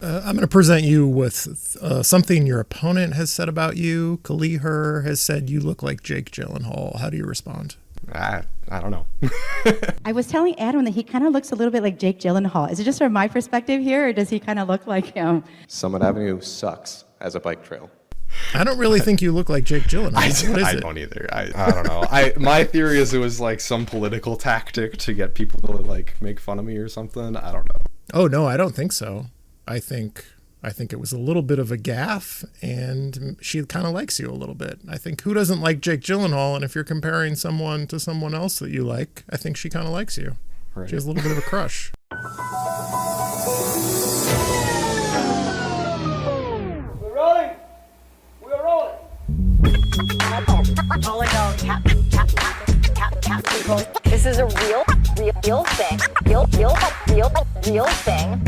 I'm going to present you with something your opponent has said about you. Kaliher has said you look like Jake Gyllenhaal. How do you respond? I don't know. I was telling Adam that he kind of looks a little bit like Jake Gyllenhaal. Is it just from my perspective here, or does he kind of look like him? Summit Avenue sucks as a bike trail. I don't really think you look like Jake Gyllenhaal. I don't either. I don't know. My theory is it was like some political tactic to get people to like make fun of me or something. I don't know. Oh, no, I don't think so. I think it was a little bit of a gaffe, and she kind of likes you a little bit. I think who doesn't like Jake Gyllenhaal? And if you're comparing someone to someone else that you like, I think she kind of likes you. Right. She has a little bit of a crush. We're rolling. We're rolling. This is a real thing. Real thing.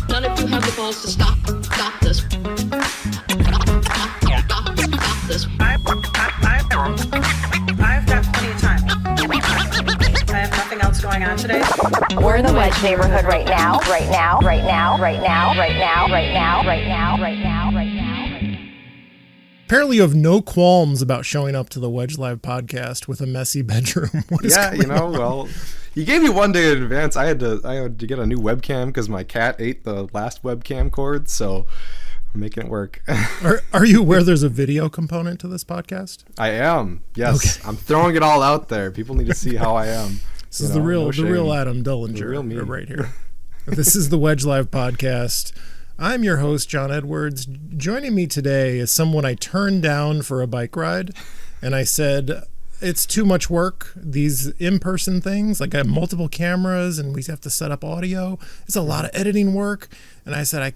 None of you have the balls to stop this. Stop this. I've got plenty of time. I have nothing else going on today. We're in the Wedge neighborhood right now. Apparently you have no qualms about showing up to the Wedge Live podcast with a messy bedroom. What is going on? Well, you gave me one day in advance. I had to get a new webcam because my cat ate the last webcam cord, so I'm making it work. Are you aware there's a video component to this podcast? I am. Yes. Okay. I'm throwing it all out there. People need to see how I am. This is the real Adam Dullinger, the real me. Right here. This is the Wedge Live podcast. I'm your host, John Edwards. Joining me today is someone I turned down for a bike ride, and I said, it's too much work, these in-person things. Like, I have multiple cameras, and we have to set up audio. It's a lot of editing work. And I said,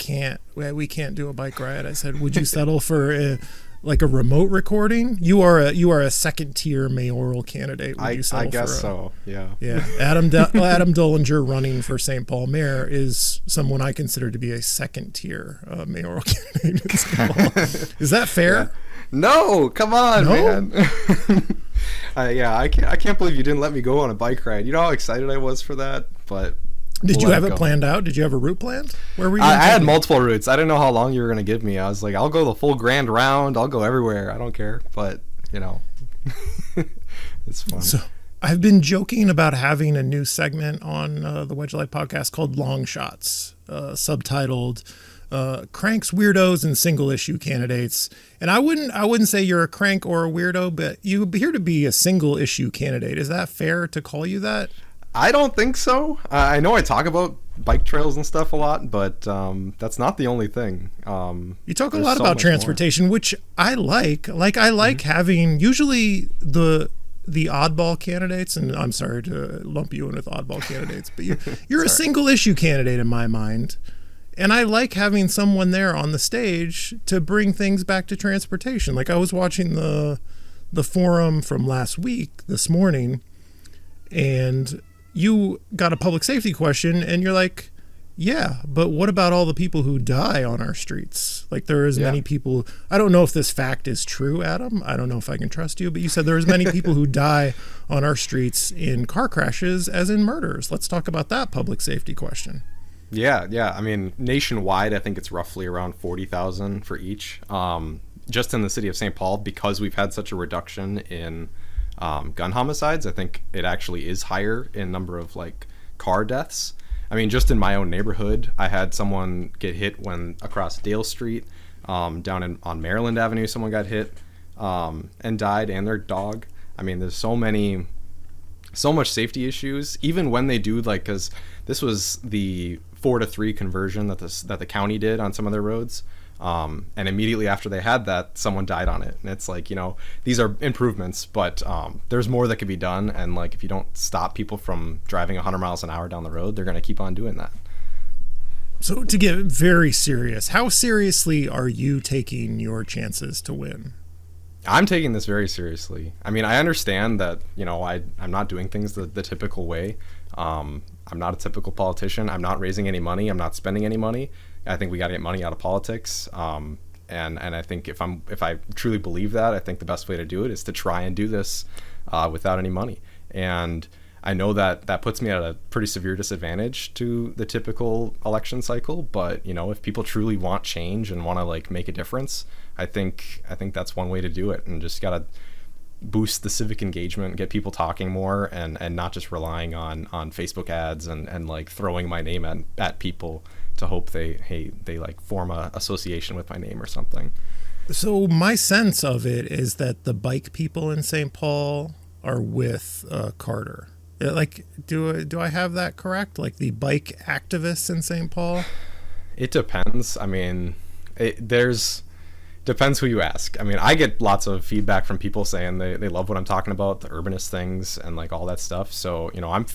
we can't do a bike ride. I said, would you settle for a remote recording? You are a second-tier mayoral candidate. Would you settle I guess so. Yeah. Adam Dullinger running for St. Paul mayor is someone I consider to be a second-tier mayoral candidate in St. Paul. Is that fair? Yeah. No, come on, man. I can't believe you didn't let me go on a bike ride. You know how excited I was for that, but. Did you have it planned out? Did you have a route planned? Where were you? I had multiple routes. I didn't know how long you were going to give me. I was like, I'll go the full grand round. I'll go everywhere. I don't care. But, it's fun. So I've been joking about having a new segment on the Wedge Life podcast called Long Shots, subtitled Cranks, Weirdos, and Single Issue Candidates. And I wouldn't say you're a crank or a weirdo, but you appear to be a single issue candidate. Is that fair to call you that? I don't think so. I know I talk about bike trails and stuff a lot, but that's not the only thing. You talk a lot about transportation, which I like. I like having usually the oddball candidates, and I'm sorry to lump you in with oddball candidates, but you're a single issue candidate in my mind. And I like having someone there on the stage to bring things back to transportation. Like, I was watching the forum from last week this morning, and you got a public safety question, and you're like, yeah, but what about all the people who die on our streets? Like, there are as many people. I don't know if this fact is true, Adam. I don't know if I can trust you, but you said there are as many people who die on our streets in car crashes as in murders. Let's talk about that public safety question. Yeah. I mean, nationwide, I think it's roughly around 40,000 for each. Just in the city of St. Paul, because we've had such a reduction in gun homicides, I think it actually is higher in number of car deaths. I mean, just in my own neighborhood, I had someone get hit when across Dale Street, on Maryland Avenue, someone got hit and died, and their dog. I mean, there's so much safety issues, even when they do, because this was the 4-to-3 conversion that the county did on some of their roads. And immediately after they had that, someone died on it. And it's these are improvements, but there's more that could be done. And if you don't stop people from driving 100 miles an hour down the road, they're going to keep on doing that. So to get very serious, how seriously are you taking your chances to win? I'm taking this very seriously. I mean, I understand that, I'm not doing things the typical way. I'm not a typical politician. I'm not raising any money. I'm not spending any money. I think we got to get money out of politics. And I think if I truly believe that, I think the best way to do it is to try and do this without any money. And I know that puts me at a pretty severe disadvantage to the typical election cycle, but if people truly want change and want to like make a difference, I think that's one way to do it, and just gotta boost the civic engagement, get people talking more, and not just relying on Facebook ads and like throwing my name at people to hope they like form a association with my name or something. So my sense of it is that the bike people in St. Paul are with Carter. Like, do I have that correct? Like the bike activists in St. Paul? It depends. I mean, depends who you ask. I mean, I get lots of feedback from people saying they love what I'm talking about, the urbanist things and like all that stuff. So,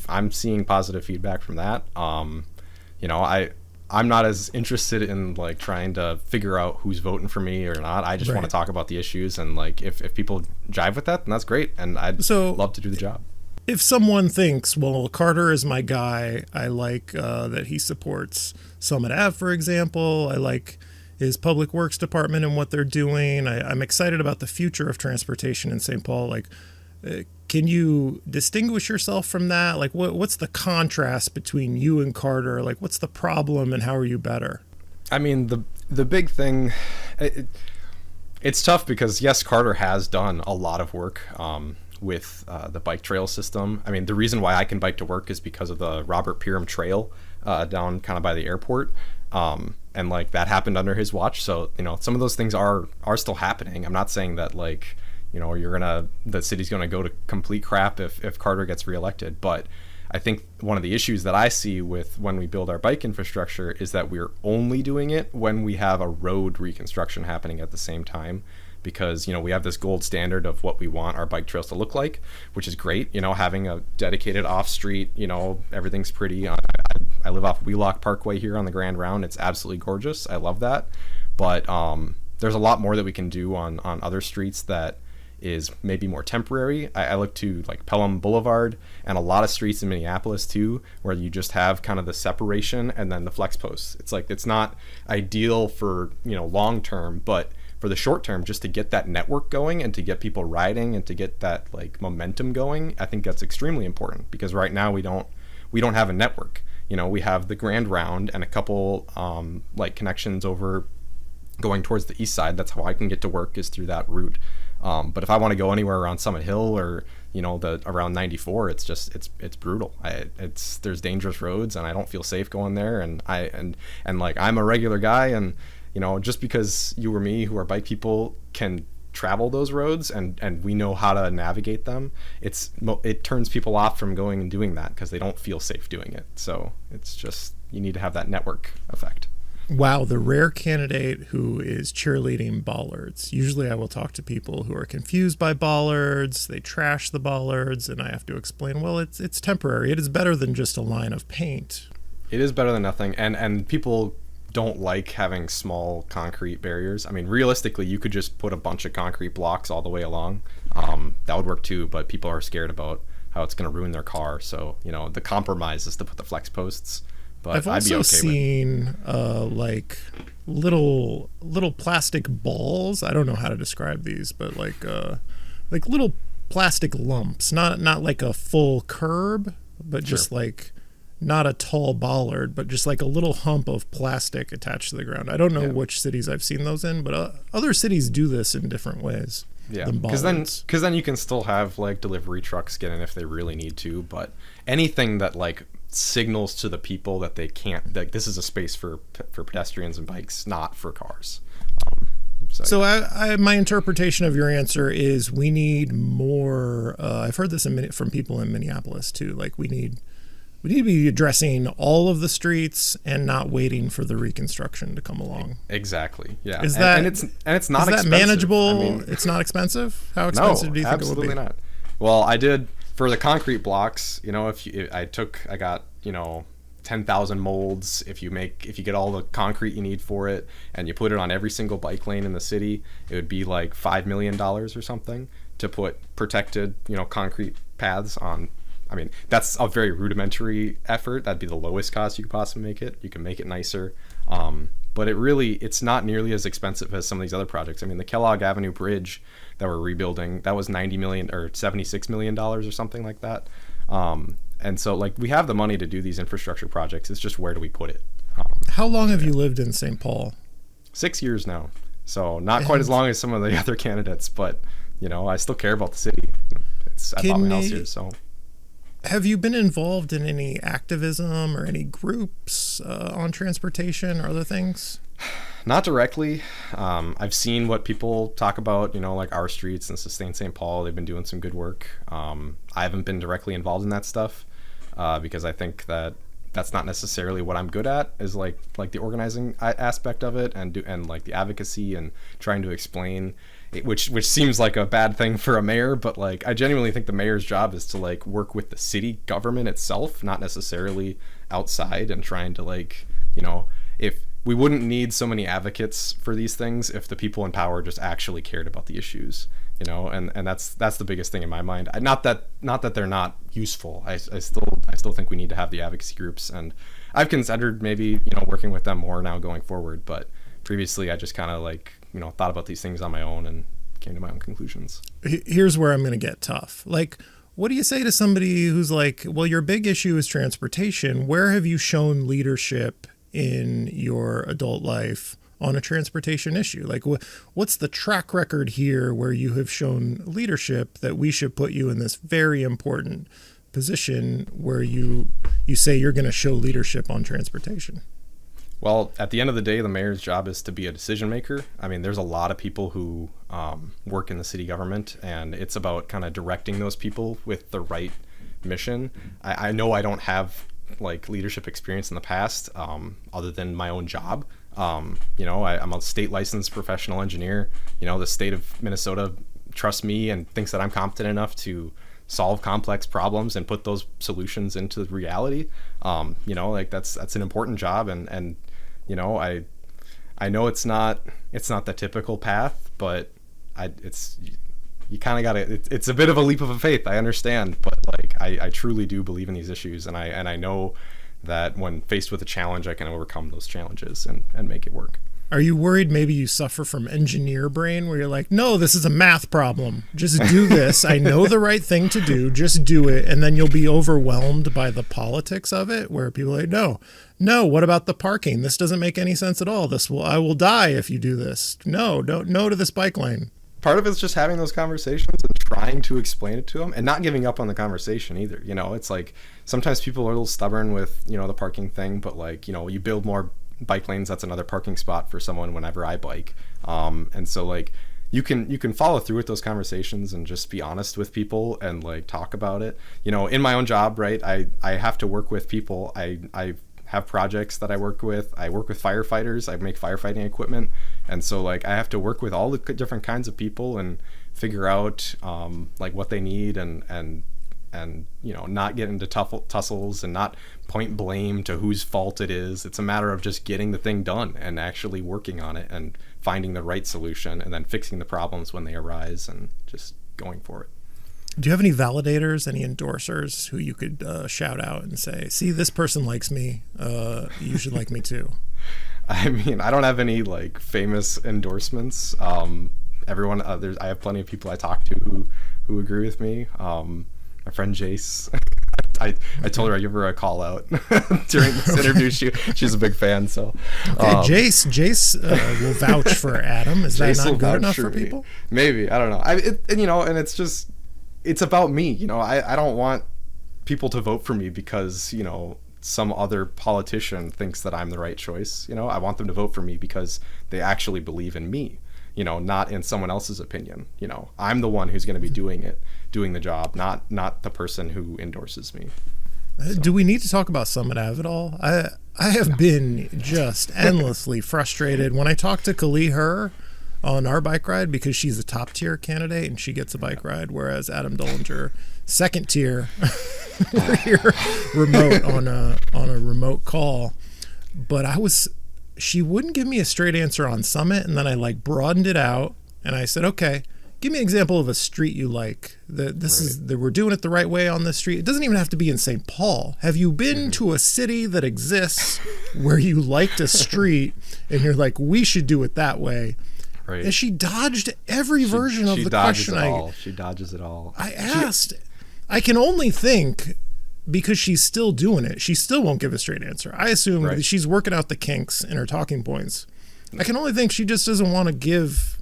I'm seeing positive feedback from that. I'm not as interested in like trying to figure out who's voting for me or not. I just want to talk about the issues, and like if people jive with that, then that's great, and I'd love to do the job. If someone thinks, well, Carter is my guy, I like that he supports Summit Ave, for example, I like his public works department and what they're doing, I'm excited about the future of transportation in St. Paul, like, can you distinguish yourself from that? Like, what's the contrast between you and Carter? Like, what's the problem and how are you better? I mean, the big thing, it's tough because, yes, Carter has done a lot of work with the bike trail system. I mean, the reason why I can bike to work is because of the Robert Pieram Trail down kind of by the airport. And like that happened under his watch. So, some of those things are still happening. I'm not saying that like, the city's going to go to complete crap if Carter gets reelected. But I think one of the issues that I see with when we build our bike infrastructure is that we're only doing it when we have a road reconstruction happening at the same time. Because, we have this gold standard of what we want our bike trails to look like, which is great. Having a dedicated off street, everything's pretty. I live off Wheelock Parkway here on the Grand Round. It's absolutely gorgeous. I love that. But there's a lot more that we can do on other streets that is maybe more temporary. I look to like Pelham Boulevard and a lot of streets in Minneapolis too, where you just have kind of the separation and then the flex posts. It's like, it's not ideal for, long term, but for the short term, just to get that network going and to get people riding and to get that like momentum going, I think that's extremely important, because right now we don't have a network. We have the Grand Round and a couple like connections over going towards the east side. That's how I can get to work, is through that route. But if I want to go anywhere around Summit Hill or around 94, it's brutal. There's dangerous roads and I don't feel safe going there. And like I'm a regular guy, and just because you or me, who are bike people, can travel those roads and we know how to navigate them, it turns people off from going and doing that because they don't feel safe doing it. So it's just, you need to have that network effect. Wow, the rare candidate who is cheerleading bollards. Usually I will talk to people who are confused by bollards, they trash the bollards, and I have to explain, well, it's temporary. It is better than just a line of paint. It is better than nothing, and people don't like having small concrete barriers. I mean, realistically, you could just put a bunch of concrete blocks all the way along. That would work too, but people are scared about how it's going to ruin their car. So, the compromise is to put the flex posts. But I've also seen like little plastic balls. I don't know how to describe these, but like little plastic lumps, not like a full curb, but just like not a tall bollard, but just like a little hump of plastic attached to the ground. I don't know which cities I've seen those in, but other cities do this in different ways. Yeah, because then you can still have like delivery trucks get in if they really need to, but anything that like signals to the people that they can't, like this is a space for pedestrians and bikes, not for cars. So my interpretation of your answer is we need more. I've heard this from people in Minneapolis too. Like we need to be addressing all of the streets and not waiting for the reconstruction to come along. Exactly. Yeah. Is that and it's not expensive. Is that manageable? I mean, it's not expensive. How expensive do you think it would be? Absolutely not. Well, I did for the concrete blocks. I got 10,000 molds. If you get all the concrete you need for it, and you put it on every single bike lane in the city, it would be like $5 million or something to put protected, concrete paths on. I mean, that's a very rudimentary effort. That'd be the lowest cost you could possibly make it. You can make it nicer. But it's not nearly as expensive as some of these other projects. I mean, the Kellogg Avenue Bridge that we're rebuilding, that was $90 million or $76 million or something like that. And so like we have the money to do these infrastructure projects. It's just where do we put it? How long have you lived in St. Paul? 6 years now. So not quite as long as some of the other candidates, but I still care about the city. I bought my house here, so. Have you been involved in any activism or any groups on transportation or other things? Not directly. I've seen what people talk about, like Our Streets and Sustain St. Paul. They've been doing some good work. I haven't been directly involved in that stuff because I think that's not necessarily what I'm good at, is like the organizing aspect of it and like the advocacy and trying to explain it, which seems like a bad thing for a mayor, but like I genuinely think the mayor's job is to like work with the city government itself, not necessarily outside, and trying to like, if we wouldn't need so many advocates for these things if the people in power just actually cared about the issues, and that's the biggest thing in my mind. Not that they're not useful. I still think we need to have the advocacy groups, and I've considered maybe working with them more now going forward, but previously I just kind of like thought about these things on my own and came to my own conclusions. Here's where I'm going to get tough. Like, what do you say to somebody who's like, well, your big issue is transportation. Where have you shown leadership in your adult life on a transportation issue? Like, what's the track record here where you have shown leadership that we should put you in this very important position where you say you're going to show leadership on transportation? Well, at the end of the day, the mayor's job is to be a decision maker. I mean, there's a lot of people who work in the city government, and it's about kind of directing those people with the right mission. I know I don't have like leadership experience in the past, other than my own job. I'm a state licensed professional engineer. The state of Minnesota trusts me and thinks that I'm competent enough to solve complex problems and put those solutions into reality. Like that's an important job, and I know it's not the typical path, but you kind of gotta, it's a bit of a leap of faith, I understand, but like I truly do believe in these issues, and I know that when faced with a challenge, I can overcome those challenges and make it work. Are you worried maybe you suffer from engineer brain where you're like, no, this is a math problem. Just do this. I know the right thing to do. Just do it. And then you'll be overwhelmed by the politics of it, where people are like, no, what about the parking? This doesn't make any sense at all. I will die if you do this. No to this bike lane. Part of it's just having those conversations and trying to explain it to them and not giving up on the conversation either. It's like sometimes people are a little stubborn with, the parking thing, but like, you build more bike lanes, that's another parking spot for someone whenever I bike. And so like you can follow through with those conversations and just be honest with people and like talk about it. In my own job, right, I have to work with people. I have projects that I work with. I work with firefighters. I make firefighting equipment. And so like I have to work with all the different kinds of people and figure out like what they need and not get into tussles and not point blame to whose fault it is. It's a matter of just getting the thing done and actually working on it and finding the right solution and then fixing the problems when they arise and just going for it. Do you have any validators, any endorsers who you could shout out and say, see, this person likes me, you should like me too? I mean, I don't have any like famous endorsements. Everyone, I have plenty of people I talk to who agree with me. My friend Jace, I told her I'd give her a call out during this interview. She's a big fan, so. Okay, Jace will vouch for Adam. Is that not good enough for people? Maybe, I don't know. And it's just, it's about me. I don't want people to vote for me because some other politician thinks that I'm the right choice. I want them to vote for me because they actually believe in me. Not in someone else's opinion. I'm the one who's going to be doing the job, not the person who endorses me. So. Do we need to talk about Summit Ave at all? I have been just endlessly frustrated when I talk to Kali on our bike ride, because she's a top tier candidate and she gets a bike ride, whereas Adam Dullinger, second tier, we're here remote on a remote call. But she wouldn't give me a straight answer on Summit, and then I like broadened it out and I said, okay, give me an example of a street you like. We're doing it the right way on this street. It doesn't even have to be in St. Paul. Have you been to a city that exists where you liked a street and you're like, we should do it that way? Right. And she dodged every version of the question. She dodges it all. I asked I can only think because she's still doing it, she still won't give a straight answer. I assume that she's working out the kinks in her talking points. I can only think she just doesn't want to give.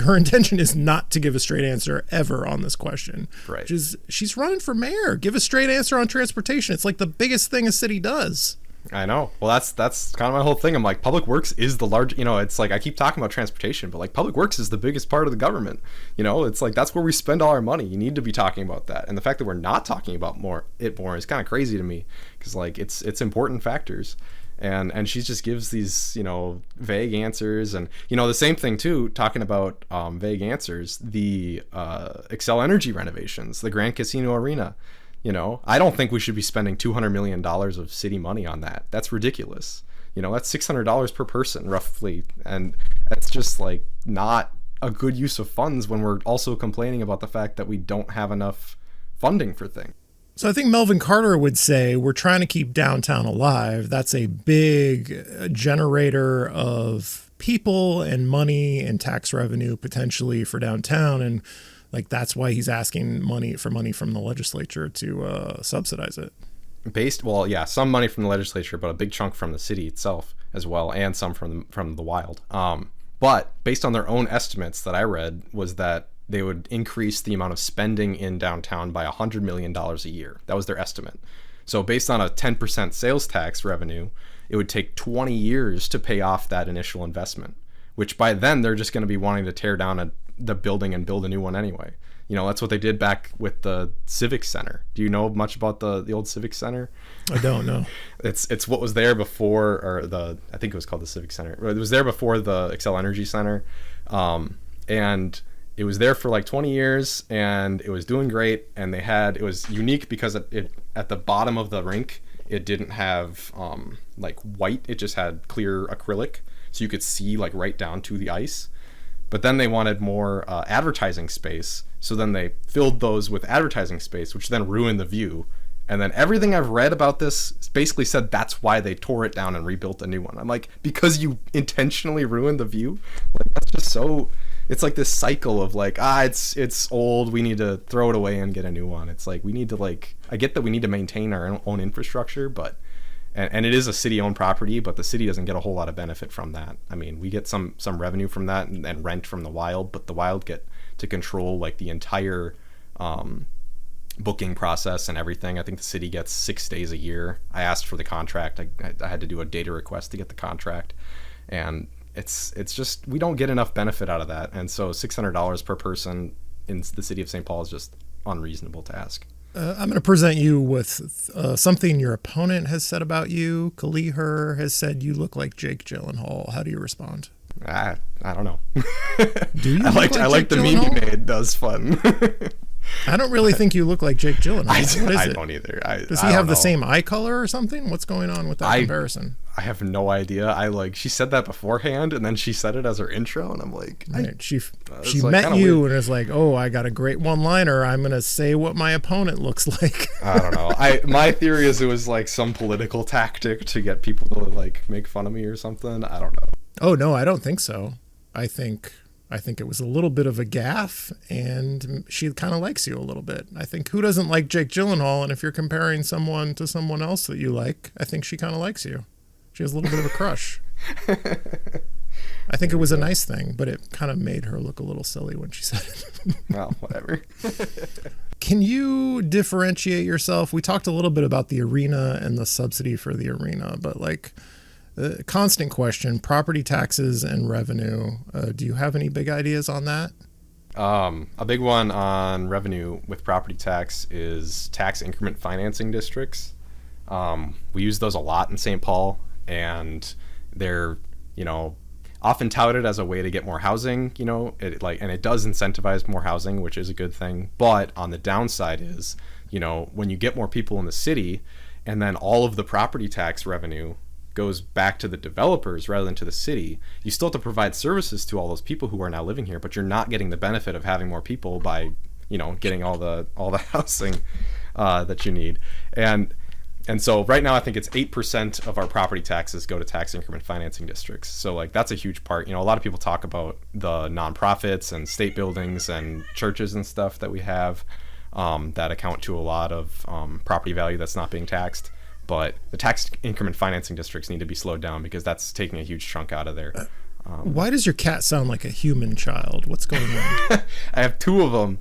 Her intention is not to give a straight answer ever on this question. Right. Which is, she's running for mayor. Give a straight answer on transportation. It's like the biggest thing a city does. I know. Well, that's kind of my whole thing. I'm like, public works is the large, it's like I keep talking about transportation, but like public works is the biggest part of the government. It's like that's where we spend all our money. You need to be talking about that. And the fact that we're not talking about more is kind of crazy to me, because like it's important factors. And she just gives these, vague answers. And, the same thing, too, talking about vague answers, the Xcel Energy renovations, the Grand Casino Arena. I don't think we should be spending $200 million of city money on that. That's ridiculous. That's $600 per person, roughly. And that's just, like, not a good use of funds when we're also complaining about the fact that we don't have enough funding for things. So I think Melvin Carter would say we're trying to keep downtown alive. That's a big generator of people and money and tax revenue potentially for downtown. And like that's why he's asking money from the legislature to subsidize it. Some money from the legislature, but a big chunk from the city itself as well, and some from the wild. But based on their own estimates that I read was that they would increase the amount of spending in downtown by $100 million a year. That was their estimate. So based on a 10% sales tax revenue, it would take 20 years to pay off that initial investment, which by then they're just going to be wanting to tear down the building and build a new one anyway. That's what they did back with the Civic Center. Do you know much about the old Civic Center? I don't know. It's what was there before, I think it was called the Civic Center. It was there before the Xcel Energy Center. And it was there for like 20 years and it was doing great. And it was unique because it at the bottom of the rink, it didn't have like white. It just had clear acrylic. So you could see like right down to the ice. But then they wanted more advertising space. So then they filled those with advertising space, which then ruined the view. And then everything I've read about this basically said that's why they tore it down and rebuilt a new one. I'm like, because you intentionally ruined the view? Like, that's just so... It's like this cycle of like, it's old, we need to throw it away and get a new one. It's like, we need to like... I get that we need to maintain our own infrastructure, but... And it is a city-owned property, but the city doesn't get a whole lot of benefit from that. I mean, we get some revenue from that and rent from the Wild, but the Wild get to control like the entire booking process and everything. I think the city gets 6 days a year. I asked for the contract. I had to do a data request to get the contract, and it's just we don't get enough benefit out of that. And so $600 per person in the city of St. Paul is just unreasonable to ask. I'm going to present you with something your opponent has said about you. Kaliher has said you look like Jake Gyllenhaal. How do you respond? I don't know. Do you? I like the meme you made. That was fun. I don't really think you look like Jake Gyllenhaal. I don't either. Does he have the same eye color or something? What's going on with that comparison? I have no idea. She said that beforehand, and then she said it as her intro, and I'm like, right. She met you weird. And is like, oh, I got a great one-liner. I'm gonna say what my opponent looks like. I don't know. My theory is it was like some political tactic to get people to like make fun of me or something. I don't know. Oh no, I don't think so. I think it was a little bit of a gaffe, and she kind of likes you a little bit. I think who doesn't like Jake Gyllenhaal? And if you're comparing someone to someone else that you like, I think she kind of likes you. She has a little bit of a crush. I think it was a nice thing, but it kind of made her look a little silly when she said it. Well, whatever. Can you differentiate yourself? We talked a little bit about the arena and the subsidy for the arena, but like the constant question, property taxes and revenue. Do you have any big ideas on that? A big one on revenue with property tax is tax increment financing districts. We use those a lot in St. Paul, and they're, often touted as a way to get more housing, and it does incentivize more housing, which is a good thing. But on the downside is, when you get more people in the city and then all of the property tax revenue goes back to the developers rather than to the city, you still have to provide services to all those people who are now living here, but you're not getting the benefit of having more people by, getting all the housing that you need. And so right now I think it's 8% of our property taxes go to tax increment financing districts. So like that's a huge part. A lot of people talk about the nonprofits and state buildings and churches and stuff that we have. that account to a lot of property value that's not being taxed. But the tax increment financing districts need to be slowed down because that's taking a huge chunk out of there. Why does your cat sound like a human child? What's going on? I have two of them.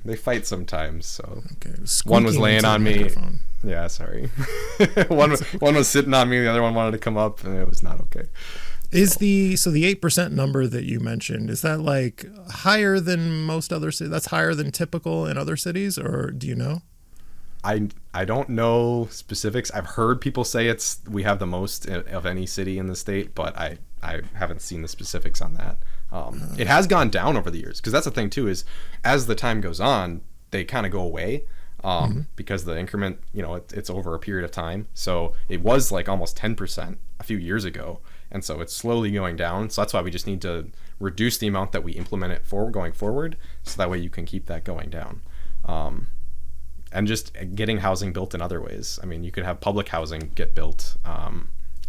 They fight sometimes. So Okay. one was laying on me. Microphone. Yeah, sorry. one was sitting on me. The other one wanted to come up, and it was not okay. Is the 8% number that you mentioned, is that like higher than most other cities? That's higher than typical in other cities, or do you know? I don't know specifics. I've heard people say we have the most of any city in the state, but I haven't seen the specifics on that. It has gone down over the years, because that's the thing too, is as the time goes on, they kind of go away because the increment, it's over a period of time. So it was like almost 10% a few years ago. And so it's slowly going down. So that's why we just need to reduce the amount that we implement it for going forward. So that way you can keep that going down. And just getting housing built in other ways. I mean, you could have public housing get built,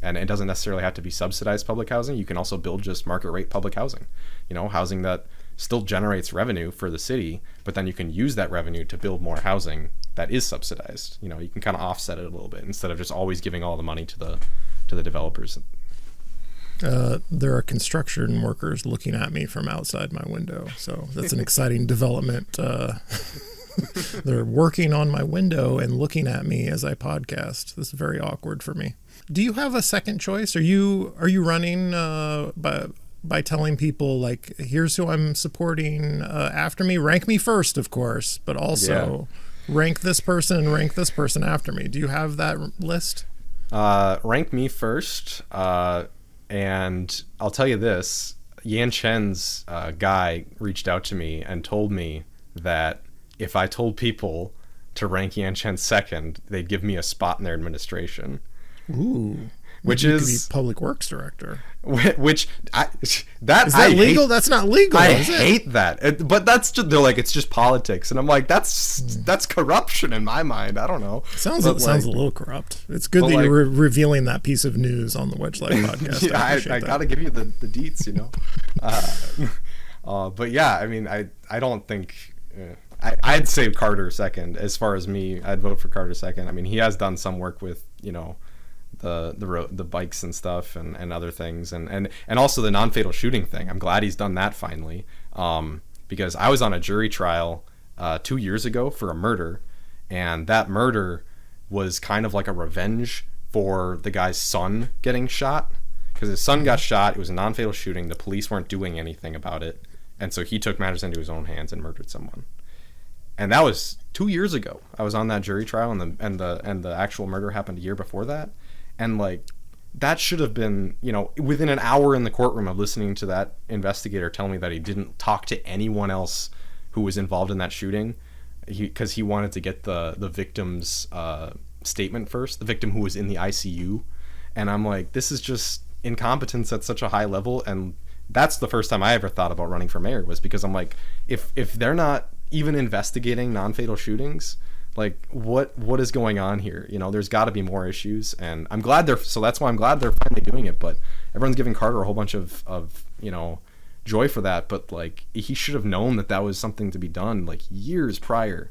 and it doesn't necessarily have to be subsidized public housing. You can also build just market rate public housing, housing that still generates revenue for the city, but then you can use that revenue to build more housing that is subsidized. You can kind of offset it a little bit instead of just always giving all the money to the developers. There are construction workers looking at me from outside my window, so that's an exciting development. They're working on my window and looking at me as I podcast. This is very awkward for me. Do you have a second choice? Are you running by telling people, like, here's who I'm supporting after me? Rank me first, of course, but also rank this person and rank this person after me. Do you have that list? Rank me first, and I'll tell you this. Yan Chen's guy reached out to me and told me that if I told people to rank Yan Chen second, they'd give me a spot in their administration. Ooh. Which you is could be public works director. Which is that legal? That's not legal. I hate that. But that's just, they're like, it's just politics, and I'm like, that's corruption in my mind. I don't know. Sounds a little corrupt. It's good that you're revealing that piece of news on the Wedge Life podcast. I got to give you the deets, But yeah, I mean, I don't think. I'd say Carter second. As far as me, I'd vote for Carter second. I mean, he has done some work with the bikes and stuff and other things and also the non-fatal shooting thing. I'm glad he's done that finally, because I was on a jury trial 2 years ago for a murder, and that murder was kind of like a revenge for the guy's son getting shot, because his son got shot. It was a non-fatal shooting. The police weren't doing anything about it, and so he took matters into his own hands and murdered someone. And that was 2 years ago. I was on that jury trial, and the actual murder happened a year before that. And like, that should have been, within an hour in the courtroom of listening to that investigator tell me that he didn't talk to anyone else who was involved in that shooting, because he wanted to get the victim's statement first, the victim who was in the ICU. And I'm like, this is just incompetence at such a high level. And that's the first time I ever thought about running for mayor, was because I'm like, if they're not even investigating non-fatal shootings, like what is going on here? There's got to be more issues, and I'm glad that's why I'm glad they're finally doing it. But everyone's giving Carter a whole bunch of joy for that, but like, he should have known that was something to be done like years prior.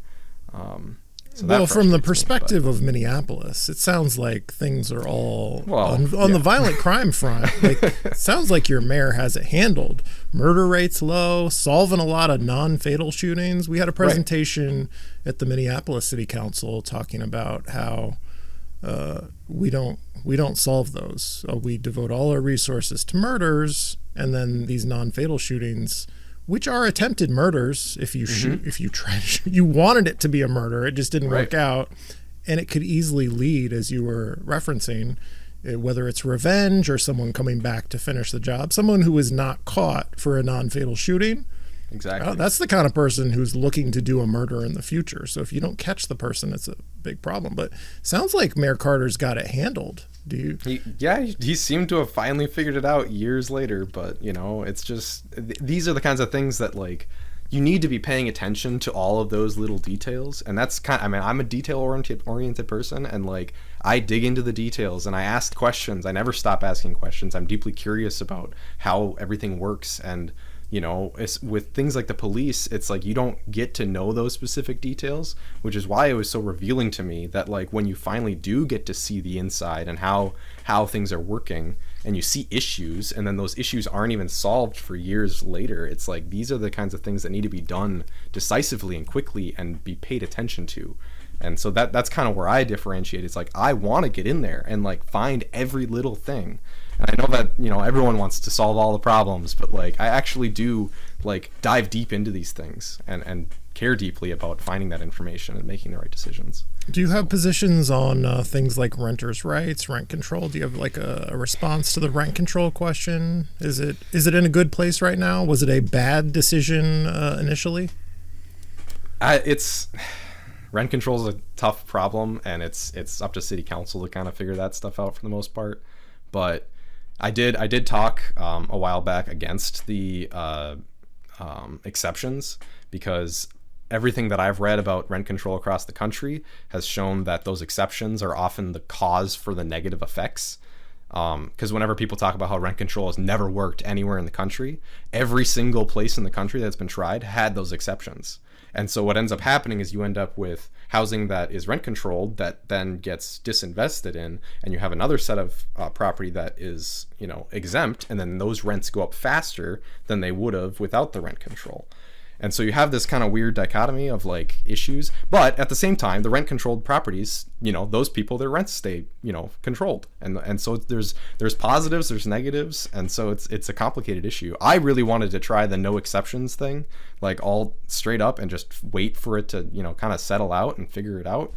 Well, from the perspective of Minneapolis, it sounds like things are all on the violent crime front. Like, it sounds like your mayor has it handled. Murder rates low, solving a lot of non-fatal shootings. We had a presentation at the Minneapolis City Council talking about how we don't solve those. We devote all our resources to murders, and then these non-fatal shootings, which are attempted murders. If you you wanted it to be a murder, it just didn't work out, and it could easily lead, as you were referencing, whether it's revenge or someone coming back to finish the job, someone who is not caught for a non-fatal shooting. Exactly. That's the kind of person who's looking to do a murder in the future. So if you don't catch the person, it's a big problem. But sounds like Mayor Carter's got it handled. He seemed to have finally figured it out years later. But it's just, these are the kinds of things that, like, you need to be paying attention to all of those little details. And that's I'm a detail oriented person, and like, I dig into the details and I ask questions. I never stop asking questions. I'm deeply curious about how everything works, and It's, with things like the police, it's like you don't get to know those specific details, which is why it was so revealing to me that like when you finally do get to see the inside and how things are working, and you see issues, and then those issues aren't even solved for years later, it's like these are the kinds of things that need to be done decisively and quickly and be paid attention to. And so that's kind of where I differentiate. It's like I want to get in there and like find every little thing. And I know that, everyone wants to solve all the problems, but like I actually do like dive deep into these things and care deeply about finding that information and making the right decisions. Do you have positions on things like renters' rights, rent control? Do you have like a response to the rent control question? Is it in a good place right now? Was it a bad decision initially? Rent control is a tough problem, and it's up to city council to kind of figure that stuff out for the most part. But I did talk a while back against the exceptions, because everything that I've read about rent control across the country has shown that those exceptions are often the cause for the negative effects. Because whenever people talk about how rent control has never worked anywhere in the country, every single place in the country that's been tried had those exceptions. And so what ends up happening is you end up with housing that is rent controlled that then gets disinvested in, and you have another set of property that is, exempt, and then those rents go up faster than they would have without the rent control. And so you have this kind of weird dichotomy of like issues, but at the same time, the rent controlled properties, those people, their rents stay, controlled. And so there's positives, there's negatives. And so it's a complicated issue. I really wanted to try the no exceptions thing, like all straight up and just wait for it to, kind of settle out and figure it out.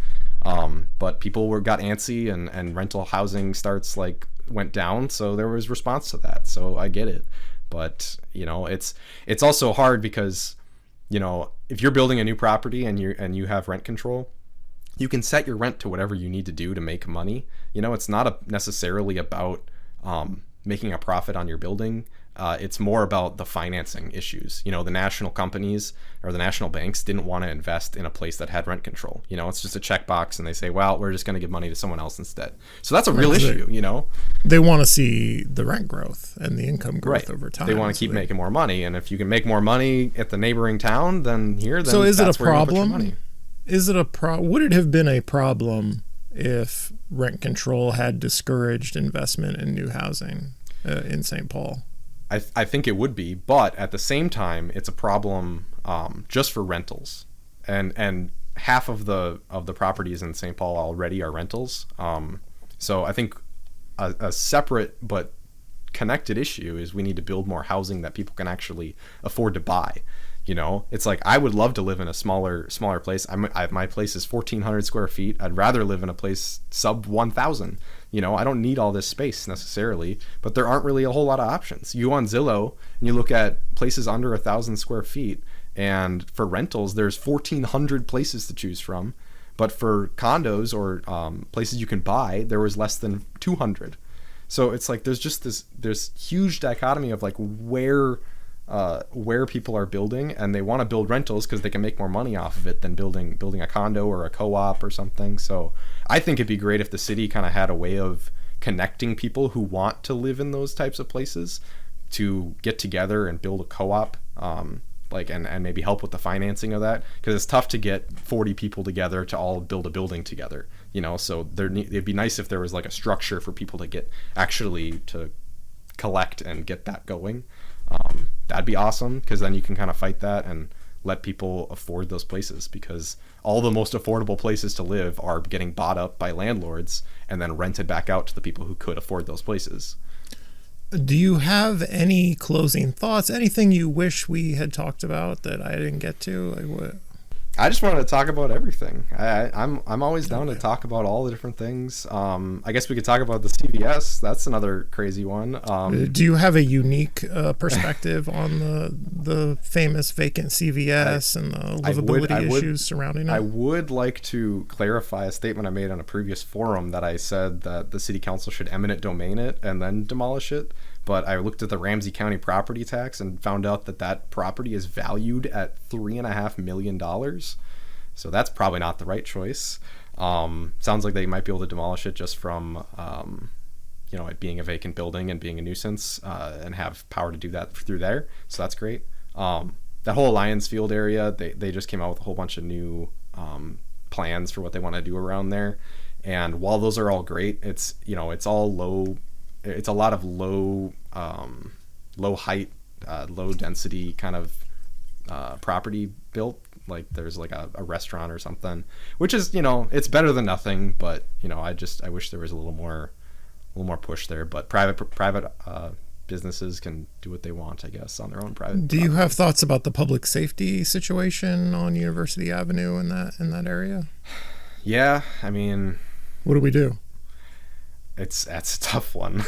But people got antsy and rental housing starts like went down. So there was response to that. So I get it. But, it's also hard because, if you're building a new property and you have rent control, you can set your rent to whatever you need to do to make money. It's not necessarily about making a profit on your building. It's more about the financing issues. The national companies or the national banks didn't want to invest in a place that had rent control. It's just a checkbox, and they say, well, we're just going to give money to someone else instead. So that's a real issue, They want to see the rent growth and the income growth over time. They want to keep making more money, and if you can make more money at the neighboring town than here, then so is that's it a where you put your problem? money. Would it have been a problem if rent control had discouraged investment in new housing in St. Paul? I think it would be, but at the same time, it's a problem just for rentals, and half of the properties in St. Paul already are rentals. So I think a separate but connected issue is we need to build more housing that people can actually afford to buy. It's like I would love to live in a smaller place. My place is 1,400 square feet. I'd rather live in a place sub 1,000. I don't need all this space necessarily, but there aren't really a whole lot of options. You on Zillow and you look at places under 1,000 square feet, and for rentals, there's 1,400 places to choose from. But for condos or places you can buy, there was less than 200. So it's like there's huge dichotomy of like where people are building, and they want to build rentals because they can make more money off of it than building a condo or a co-op or something. So I think it'd be great if the city kind of had a way of connecting people who want to live in those types of places to get together and build a co-op, and maybe help with the financing of that, because it's tough to get 40 people together to all build a building together. So it'd be nice if there was like a structure for people to get actually to collect and get that going. That'd be awesome, because then you can kind of fight that and let people afford those places, because all the most affordable places to live are getting bought up by landlords and then rented back out to the people who could afford those places. Do you have any closing thoughts? Anything you wish we had talked about that I didn't get to? Like what? I just wanted to talk about everything. I'm always down to talk about all the different things. I guess we could talk about the CVS. That's another crazy one. Do you have a unique perspective on the famous vacant CVS and the livability issues surrounding it? I would like to clarify a statement I made on a previous forum that I said that the city council should eminent domain it and then demolish it. But I looked at the Ramsey County property tax and found out that property is valued at $3.5 million. So that's probably not the right choice. Sounds like they might be able to demolish it just from it being a vacant building and being a nuisance, and have power to do that through there. So that's great. That whole Lions Field area, they just came out with a whole bunch of new plans for what they want to do around there. And while those are all great, it's all low. It's a lot of low height, low density kind of property built. Like there's like a restaurant or something, which is, it's better than nothing. But I wish there was a little more push there. But private businesses can do what they want, I guess, on their own private. Do you have thoughts about the public safety situation on University Avenue in that area? Yeah, I mean, what do we do? That's a tough one.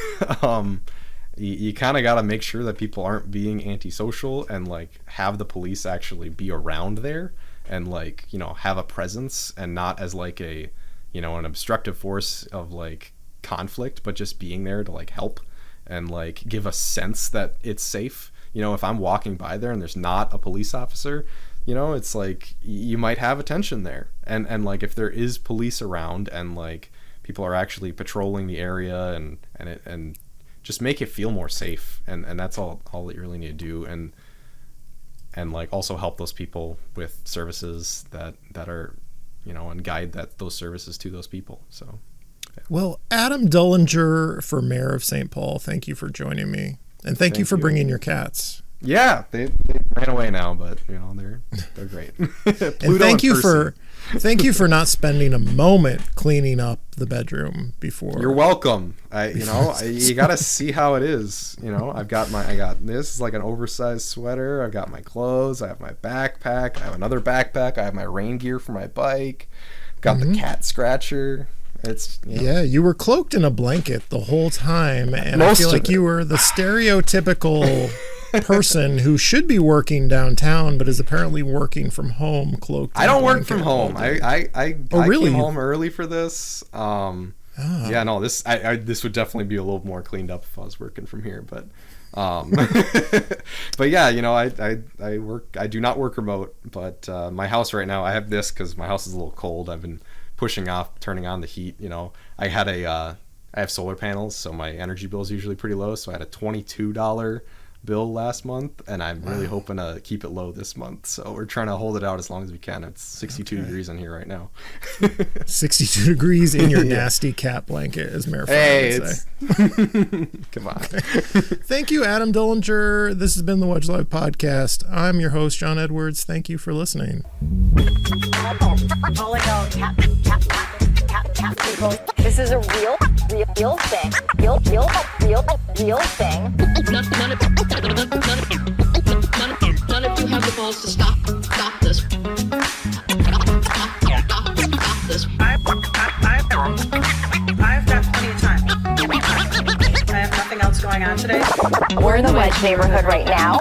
You kind of got to make sure that people aren't being antisocial, and like have the police actually be around there and like, have a presence, and not as like a, an obstructive force of like conflict, but just being there to like help and like give a sense that it's safe. If I'm walking by there and there's not a police officer, it's like you might have a tension there. And like if there is police around and like people are actually patrolling the area and just make it feel more safe. And that's all that you really need to do. And like also help those people with services that are, and guide those services to those people. So. Well, Adam Dullinger for Mayor of St. Paul, thank you for joining me. And thank you for bringing your cats. Yeah, they ran away now, but they're great. And thank you for not spending a moment cleaning up the bedroom before. You're welcome. You got to see how it is. I got this is like an oversized sweater. I've got my clothes. I have my backpack. I have another backpack. I have my rain gear for my bike. Got the cat scratcher. It's yeah, you were cloaked in a blanket the whole time, and I feel like you were the stereotypical person who should be working downtown but is apparently working from home cloaked. I don't work from home. I really? came home early for this. Yeah, no, this would definitely be a little more cleaned up if I was working from here, but but yeah, I work. I do not work remote, but my house right now, I have this because my house is a little cold. I've been pushing off turning on the heat. I have solar panels, so my energy bill is usually pretty low, so I had a $22 bill last month, and I'm really hoping to keep it low this month, so we're trying to hold it out as long as we can. It's 62 degrees in here right now. 62 degrees in your nasty cat blanket, as Mayor Fry would say. Come on. Thank you, Adam Dullinger. This has been the Wedge Live podcast. I'm your host, John Edwards. Thank you for listening. This is a real thing. Real thing. None of you have the balls to stop this. Stop this. I've got plenty of time. I have nothing else going on today. We're in the Wedge neighborhood right now.